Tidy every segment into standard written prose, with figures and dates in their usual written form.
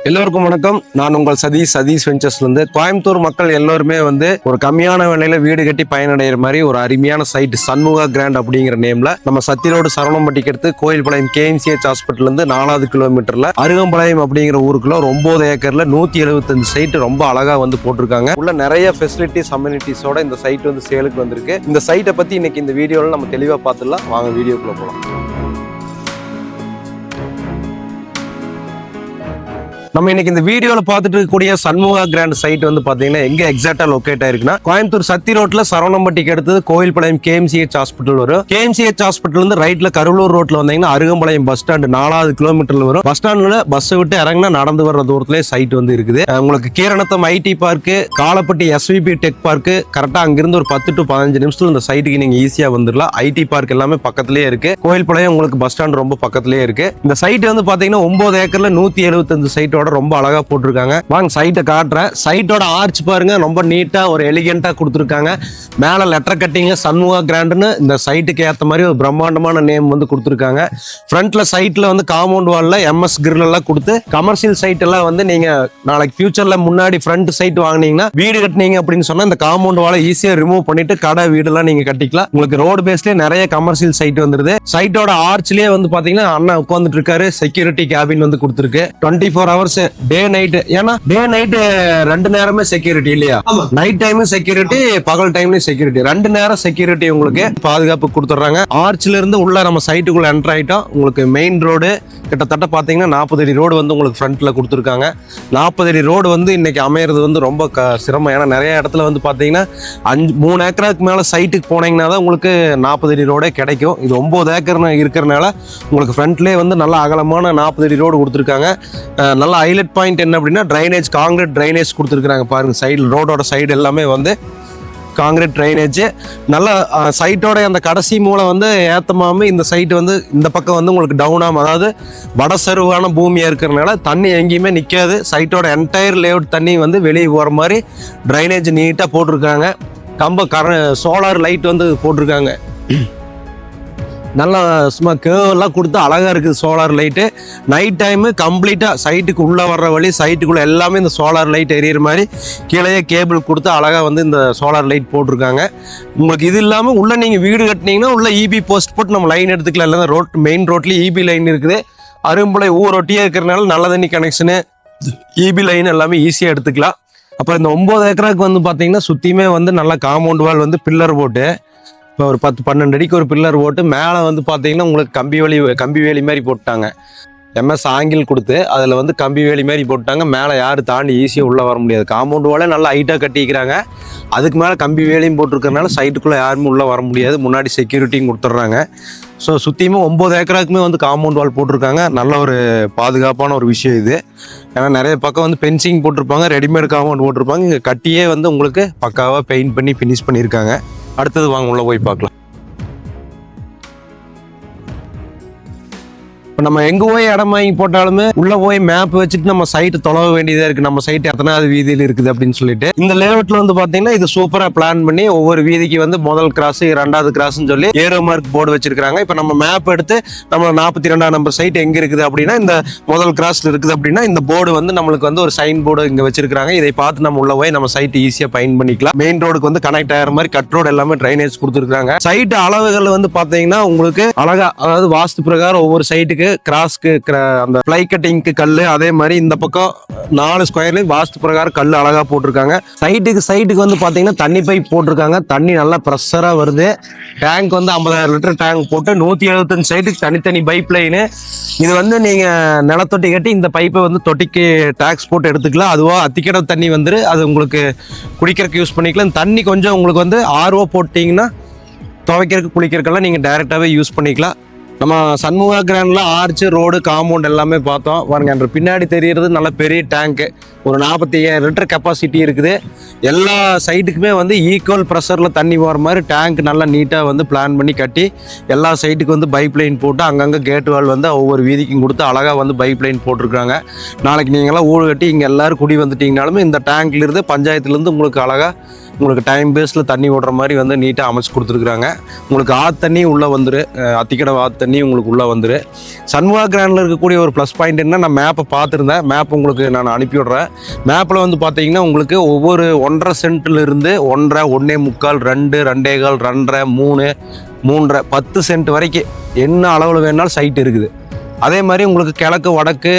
எல்லோருக்கும் வணக்கம். நான் உங்கள் சதீஷ் வெஞ்சர்ஸ்ல இருந்து. கோயம்புத்தூர் மக்கள் எல்லோருமே ஒரு கம்மியான விலையில வீடு கட்டி பயனடைகிற மாதிரி ஒரு அருமையான சைட் சண்முகா கிராண்ட் அப்படிங்கிற நேம்ல நம்ம சத்திரோடு சரவணம்பட்டிக்கு அடுத்து கோயில்பாளையம் KMCH ஹாஸ்பிட்டல் இருந்து 4வது கிலோமீட்டர்ல அருகம்பாளையம் அப்படிங்கிற ஊருக்குள்ள 9 ஏக்கர்ல 175 சைட் ரொம்ப அழகா போட்டிருக்காங்க. உள்ள நிறைய ஃபெசிலிட்டிஸ் அம்யூனிட்டிஸோட இந்த சைட் சேலுக்கு வந்திருக்கு. இந்த சைட்டை பத்தி இன்னைக்கு இந்த வீடியோல நம்ம தெளிவா பார்த்துடலாம். வாங்க வீடியோக்குள்ள போலாம். நம்ம இன்னைக்கு இந்த வீடியோல பார்த்துட்டு இருக்கக்கூடிய சண்முகா கிராண்ட் சைட் பாத்தீங்கன்னா எங்க எக்ஸாக்டா லொகேட் ஆயிருக்குன்னா கோயம்புத்தூர் சத்தி ரோட்ல சரவணம்பட்டிக்கு அடுத்தது கோயில்பாளையம் KMCH ஹாஸ்பிட்டல் வரும். KMCH ஹாஸ்பிட்டல் இருந்து ரைட்ல கருவலூர் ரோட்ல வந்தீங்கன்னா அருகம்பாளையம் பஸ் ஸ்டாண்ட் 4வது கிலோமீட்டர்ல வரும். பஸ் ஸ்டாண்ட்ல பஸ் விட்டு இறங்கினா நடந்து வர்ற தூரத்திலே சைட் இருக்குது. உங்களுக்கு Keeranatham IT park, Kalapatti SVP tech park கரெக்டா அங்கிருந்து ஒரு 10 to 15 நிமிஷத்துல இந்த சைட்டுக்கு நீங்க ஈஸியா வந்துடலாம். IT பார்க் எல்லாமே பக்கத்திலேயே இருக்கு. கோயில்பாளையம் உங்களுக்கு பஸ் ஸ்டாண்ட் ரொம்ப பக்கத்திலேயே இருக்கு. இந்த சைட் பாத்தீங்கன்னா 9 ஏக்கர்ல 175 சைட் ரொம்ப அழகா போட்டிருக்காங்க. வாங்க சைட்டை காட்டுறேன். சைட்டோட ஆர்ச் பாருங்க, ரொம்ப நீட்டா ஒரு எலிகென்ட்டா கொடுத்துருக்காங்க. மேல லெட்டர் கட்டிங்க சண்முகா கிராண்ட்னு இந்த சைட்டுக்கு ஏற்ற மாதிரி ஒரு பிரம்மாண்டமான நேம் கொடுத்துருக்காங்க. ஃப்ரண்ட்ல சைட்ல காம்பவுண்ட் வால்ல MS கிரில் எல்லாம் கொடுத்து கமர்ஷியல் சைட் எல்லாம் நீங்க நாளைக்கு ஃபியூச்சர்ல முன்னாடி ஃப்ரண்ட் சைட் வாங்கினீங்கன்னா வீடு கட்டினீங்க அப்படின்னு சொன்னா இந்த காம்பவுண்ட் வாலை ஈஸியா ரிமூவ் பண்ணிட்டு கடை வீடு எல்லாம் நீங்க கட்டிக்கலாம். உங்களுக்கு ரோடு பேஸ்லயே நிறைய கமர்ஷியல் சைட் வந்துருது. சைட்டோட ஆர்ச்லயே பாத்தீங்கன்னா அண்ணா உட்காந்துட்டு இருக்காரு. செக்யூரிட்டி கேபின் கொடுத்துருக்கு. 24 hours டே நைட். ஏன்னா டே நைட் 2 நேரமே செக்யூரிட்டி இல்லையா? நைட் டைம் செக்யூரிட்டி, பகல் டைம்லயும் செக்யூரிட்டி, 2 நேரம் செக்யூரிட்டி உங்களுக்கு பாதுகாப்பு கொடுத்துறாங்க. ஆர்ச்ல இருந்து உள்ள நம்ம சைட்டுக்குள்ள என்டர் ஆயிட்டோம். உங்களுக்கு மெயின் ரோடு கிட்டத்தட்ட பாத்தீங்கன்னா 40 அடி ரோடு உங்களுக்கு ஃப்ரண்ட்ல கொடுத்துருக்காங்க. 40 அடி ரோடு இன்னைக்கு அமையறது ரொம்ப சிரமம். ஏன்னா நிறைய இடத்துல பாத்தீங்கன்னா 3 ஏக்கருக்கு மேல சைட்டுக்கு போனீங்கன்னா தான் உங்களுக்கு 40 அடி ரோடே கிடைக்கும். இது 9 ஏக்கர் இருக்கிறனால உங்களுக்கு ஃப்ரண்ட்லேயே நல்ல அகலமான 40 அடி ரோடு கொடுத்துருக்காங்க. நல்ல ஹைலைட் பாயிண்ட் என்ன அப்படின்னா ட்ரைனேஜ், காங்கிரீட் ட்ரைனேஜ் கொடுத்துருக்காங்க. பாருங்க சைடு ரோடோட சைடு எல்லாமே காங்கிரீட் ட்ரைனேஜ். நல்ல சைட்டோட அந்த கடைசி மூலை ஏத்தமாம இந்த சைட் இந்த பக்கம் உங்களுக்கு டவுனாம, அதாவது வடசருவான பூமியா இருக்கிறதுனால தண்ணி எங்கேயுமே நிற்காது. சைட்டோட என்டையர் லேஅவுட் தண்ணி வெளியே போகிற மாதிரி ட்ரைனேஜ் நீட்டாக போட்டிருக்காங்க. சோலார் லைட் போட்டிருக்காங்க. நல்லா சும்மா கேர்வெல்லாம் கொடுத்து அழகாக இருக்குது சோலார் லைட்டு. நைட் டைமு கம்ப்ளீட்டாக சைட்டுக்கு உள்ளே வர்ற வழி சைட்டுக்குள்ளே எல்லாமே இந்த சோலார் லைட் எரியிற மாதிரி கீழே கேபிள் கொடுத்து அழகாக இந்த சோலார் லைட் போட்டிருக்காங்க. உங்களுக்கு இது இல்லாமல் உள்ளே நீங்கள் வீடு கட்டினீங்கன்னா உள்ள EB போஸ்ட் போட்டு நம்ம லைன் எடுத்துக்கலாம். இல்லை ரோட் மெயின் ரோட்லேயே EB லைன் இருக்குது. அரும்புலை ஊரொட்டியே இருக்கிறனால நல்ல தண்ணி கனெக்ஷனு, EB லைன் எல்லாமே ஈஸியாக எடுத்துக்கலாம். அப்புறம் இந்த 9 ஏக்கராக்கு பார்த்தீங்கன்னா சுற்றியுமே நல்லா காம்பவுண்ட் வால் பில்லர் போட்டு இப்போ ஒரு 10-12 அடிக்கு ஒரு பில்லர் போட்டு மேலே பார்த்தீங்கன்னா உங்களுக்கு கம்பி வேலி மாதிரி போட்டாங்க. MS ஆங்கிள் கொடுத்து அதில் கம்பி வேலி மாதிரி போட்டாங்க. மேலே யார் தாண்டி ஈஸியாக உள்ளே வர முடியாது. காம்பவுண்ட் வாலே நல்லா ஹைட்டாக கட்டிக்கிறாங்க. அதுக்கு மேலே கம்பி வேலையும் போட்டிருக்கறனால சைட்டுக்குள்ளே யாருமே உள்ளே வர முடியாது. முன்னாடி செக்யூரிட்டியும் கொடுத்துட்றாங்க. ஸோ சுற்றியுமே 9 ஏக்கராக்குமே காம்பவுண்ட் வால் போட்டிருக்காங்க. நல்ல ஒரு பாதுகாப்பான ஒரு விஷயம் இது. ஏன்னா நிறைய பக்கம் பென்சிங் போட்டிருப்பாங்க, ரெடிமேட் காம்பவுண்ட் போட்டிருப்பாங்க. இங்கே கட்டியே உங்களுக்கு பக்காவாக பெயிண்ட் பண்ணி ஃபினிஷ் பண்ணியிருக்காங்க. அடுத்தது வாங்க உள்ள போய் பார்க்கலாம். நம்ம எங்க போய் இடம் வாங்கி போட்டாலுமே உள்ள போய் மேப் வச்சுட்டு நம்ம சைட் தொலைவ வேண்டியதா இருக்கு. நம்ம சைட் எத்தனாவது வீதியில் இருக்குது அப்படின்னு சொல்லிட்டு இந்த லேஅவுட்ல பாத்தீங்கன்னா இது சூப்பரா பிளான் பண்ணி ஒவ்வொரு வீதிக்கு முதல் கிராஸ், 2வது கிராஸ்ன்னு சொல்லி ஏரோ மார்க் போர்டு வச்சிருக்காங்க. இப்ப நம்ம மேப் எடுத்து நம்ம 42ஆம் நம்பர் சைட் எங்க இருக்குது அப்படின்னா இந்த முதல் கிராஸ்ல இருக்குது அப்படின்னா இந்த போர்டு நம்மளுக்கு ஒரு சைன் போர்டு இங்க வச்சிருக்காங்க. இதை பார்த்து நம்ம உள்ள போய் நம்ம சைட் ஈஸியா பயன் பண்ணிக்கலாம். மெயின் ரோடுக்கு கனெக்ட் ஆகிற மாதிரி கட் ரோடு எல்லாமே ட்ரைனேஜ் கொடுத்துருக்காங்க. சைட் அளவுகள் பாத்தீங்கன்னா உங்களுக்கு அழகா, அதாவது வாஸ்து பிரகாரம் ஒவ்வொரு சைட்டுக்கு கிராஸ்க்கு அந்த ஃப்ளை கட்டிங்க்கு கல்லு, அதே மாதிரி இந்த பக்கம் 4 ஸ்கொயர்லயும் வாஸ்து பிரகாரம் கல் அழகா போட்டிருக்காங்க. சைட்டுக்கு பாத்தீங்கன்னா தண்ணி பைப் போட்டிருக்காங்க. தண்ணி நல்லா ப்ரெஷரா வருது. டேங்க் 50,000 லிட்டர் டேங்க் போட்டு 175 சைட்டுக்கு தனித்தனி பைப் லைனு. இது நீங்க நிலத்தொட்டி கட்டி இந்த பைப்பை தொட்டிக்கு டேக்ஸ் போட்டு எடுத்துக்கலாம். அதுவா அத்திக்கடை தண்ணி அது உங்களுக்கு குடிக்கிறதுக்கு யூஸ் பண்ணிக்கலாம். தண்ணி கொஞ்சம் உங்களுக்கு RO போட்டிங்கன்னா துவைக்கிறதுக்கு குளிக்கிறதுக்கெல்லாம் நீங்க டைரக்டாவே யூஸ் பண்ணிக்கலாம். நம்ம சண்முகா கிராண்ட்ல ஆர்ச், ரோடு, காம்பவுண்ட் எல்லாமே பார்த்தோம். பாருங்க என்ற பின்னாடி தெரிகிறது நல்ல பெரிய டேங்க், ஒரு 45,000 லிட்டர் கெப்பாசிட்டி இருக்குது. எல்லா சைட்டுக்குமே ஈக்குவல் ப்ரெஷரில் தண்ணி போகிற மாதிரி டேங்க் நல்லா நீட்டாக பிளான் பண்ணி கட்டி எல்லா சைட்டுக்கு பைப் லைன் போட்டு அங்கங்கே கேட் வால் ஒவ்வொரு வீதிக்கும் கொடுத்து அழகாக பைப் லைன் போட்டிருக்காங்க. நாளைக்கு நீங்களாம் ஊடு கட்டி இங்கே எல்லோரும் குடி வந்துட்டீங்கனாலுமே இந்த டேங்க்லேருந்து பஞ்சாயத்துலேருந்து உங்களுக்கு அழகாக உங்களுக்கு டைம் பேஸில் தண்ணி ஓடுற மாதிரி வந்து நீட்டாக அமைச்சு கொடுத்துருக்குறாங்க. உங்களுக்கு தண்ணி உள்ளே வந்துரு, அத்திக்கடை தண்ணி உங்களுக்கு உள்ளே வந்துரு. சண்முகா கிராண்டில் இருக்கக்கூடிய ஒரு ப்ளஸ் பாயிண்ட் என்ன, நான் மேப்பை பார்த்துருந்தேன், மேப் உங்களுக்கு நான் அனுப்பி விட்றேன். மேப்பில் வந்து பார்த்தீங்கன்னா உங்களுக்கு ஒவ்வொரு 1.5 சென்ட்லேருந்து 1.5, 1.25, 2, 2.25, 2.5, 3, 3.5, 10 சென்ட் வரைக்கும் என்ன அளவில் வேணாலும் சைட் இருக்குது. அதே மாதிரி உங்களுக்கு கிழக்கு, வடக்கு,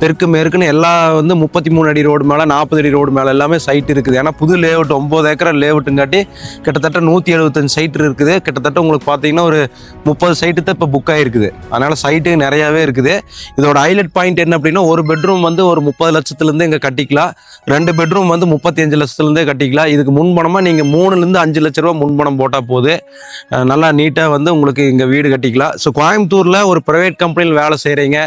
தெற்கு, மேற்குன்னு எல்லா வந்து 33 அடி ரோடு மேலே, 40 அடி ரோடு மேலே எல்லாமே சைட் இருக்குது. ஏன்னா புது லேஅவுட் 9 ஏக்கர் லேஅவுட்டுங்காட்டி கிட்டத்தட்ட 175 சைட் இருக்குது. கிட்டத்தட்ட உங்களுக்கு பார்த்தீங்கன்னா ஒரு 30 சைட்டு தான் இப்போ புக் ஆகிருக்குது. அதனால் சைட்டு நிறையாவே இருக்குது. இதோட ஹைலைட் பாயிண்ட் என்ன அப்படின்னா, ஒரு பெட்ரூம் வந்து ஒரு 30 லட்சத்துலேருந்து இங்கே கட்டிக்கலாம், 2 பெட்ரூம் வந்து 35 லட்சத்துலேருந்தே கட்டிக்கலாம். இதுக்கு முன்பணமாக நீங்கள் 3லேருந்து 5 லட்ச ரூபா முன்பணம் போட்டால் போது நல்லா நீட்டாக வந்து உங்களுக்கு இங்கே வீடு கட்டிக்கலாம். ஸோ கோயம்புத்தூரில் ஒரு ப்ரைவேட் கம்பெனியில் வேலை செய்கிறீங்க,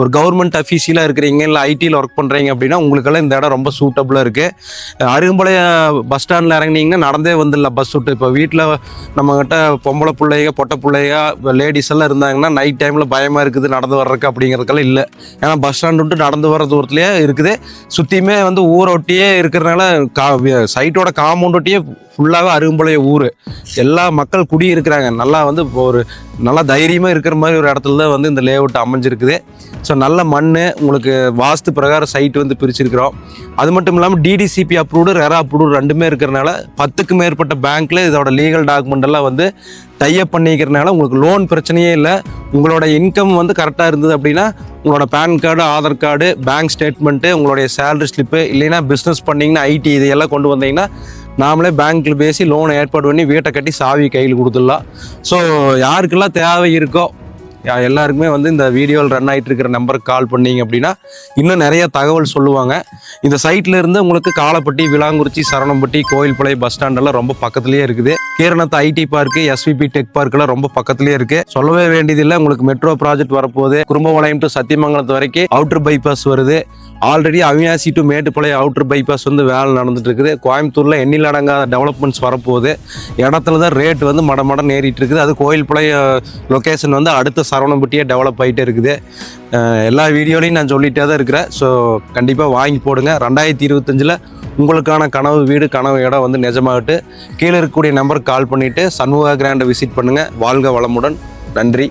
ஒரு கவர்மெண்ட் அஃபீஷியலாக இருக்கிறீங்க, இல்லை ஐடியில் ஒர்க் பண்ணுறீங்க அப்படின்னா உங்களுக்கெல்லாம் இந்த இடம் ரொம்ப சூட்டபுளாக இருக்குது. அருகம்பாளையம் பஸ் ஸ்டாண்டில் இறங்கினீங்கன்னா நடந்தே வந்துடலாம் பஸ் விட்டு. இப்போ வீட்டில் நம்மகிட்ட பொம்பளை பிள்ளைங்க, பொட்டை பிள்ளைங்க, லேடிஸ் எல்லாம் இருந்தாங்கன்னா நைட் டைமில் பயமாக இருக்குது நடந்து வர்றதுக்கு அப்படிங்கிறதுக்கெல்லாம் இல்லை. ஏன்னா பஸ் ஸ்டாண்டு விட்டு நடந்து வர தூரத்துலேயே இருக்குது. சுற்றியுமே வந்து ஊரை ஒட்டியே இருக்கிறதுனால சைட்டோட காம்பவுண்ட் ஒட்டியே ஃபுல்லாகவே அருகம்பாளையம் ஊர், எல்லா மக்கள் குடி இருக்கிறாங்க. நல்லா வந்து ஒரு நல்லா தைரியமாக இருக்கிற மாதிரி ஒரு இடத்துல தான் வந்து இந்த லேஅவுட் அமைஞ்சிருக்குது. ஸோ நல்ல மண், உங்களுக்கு வாஸ்து பிரகாரம் சைட் வந்து பிரிச்சிருக்கிறோம். அது மட்டும் இல்லாமல் டிடிசிபி அப்ரூவ்டு, ரெரா அப்ரூவ்டு ரெண்டுமே இருக்கிறனால 10க்கு மேற்பட்ட பேங்க்கில் இதோட லீகல் டாக்குமெண்ட் எல்லாம் வந்து டைப் பண்ணிக்கிறனால உங்களுக்கு லோன் பிரச்சனையே இல்லை. உங்களோட இன்கம் வந்து கரெக்டாக இருந்தது அப்படின்னா உங்களோட pan card, Aadhaar card, bank statement, உங்களுடைய சேலரி ஸ்லிப்பு, இல்லைன்னா பிஸ்னஸ் பண்ணிங்கன்னா ஐடி, இதையெல்லாம் கொண்டு வந்தீங்கன்னா நாமளே பேங்க்கில் பேசி லோனை ஏற்பாடு பண்ணி வீட்டை கட்டி சாவி கையில் கொடுத்துடலாம். ஸோ யாருக்கெல்லாம் தேவை இருக்கோ எல்லாருக்குமே வந்து இந்த வீடியோவில் ரன் ஆகிட்டு இருக்கிற நம்பருக்கு கால் பண்ணிங்க அப்படின்னா இன்னும் நிறைய தகவல் சொல்லுவாங்க. இந்த சைட்டில் இருந்து உங்களுக்கு காலப்பட்டி, விளாங்குறிச்சி, சரவணம்பட்டி, கோயில்பாளையம் பஸ் ஸ்டாண்டெல்லாம் ரொம்ப பக்கத்துலேயே இருக்குது. கீரணத்து ஐடி பார்க்கு, எஸ்விபி டெக் பார்க்கெல்லாம் ரொம்ப பக்கத்துலேயே இருக்குது. சொல்லவே வேண்டியதில்லை. உங்களுக்கு மெட்ரோ ப்ராஜெக்ட் வரப்போகுது. குறும்பபாளையம் டு சத்தியமங்கலத்து வரைக்கும் அவுட்டர் பைபாஸ் வருது. Already Avinashi to Mettupalayam outer bypass வந்து வேலை நடந்துட்டு இருக்குது. கோயம்புத்தூரில் எண்ணில் அடங்காத டெவலப்மெண்ட்ஸ் வரப்போகுது. இடத்துல தான் ரேட் வந்து மடம் ஏறிட்டு இருக்குது. அது கோயில்பாளையம் லொக்கேஷன் வந்து அடுத்த சரவணம்பட்டியே டெவலப் ஆகிட்டே இருக்குது. எல்லா வீடியோலையும் நான் சொல்லிகிட்டே தான் இருக்கிறேன். ஸோ கண்டிப்பாக வாங்கி போடுங்க. 2025 உங்களுக்கான கனவு வீடு, கனவு இடம் வந்து நிஜமாகட்டு. கீழே இருக்கக்கூடிய நம்பருக்கு கால் பண்ணிவிட்டு சண்முகா கிராண்டை விசிட் பண்ணுங்கள். வாழ்க வளமுடன். நன்றி.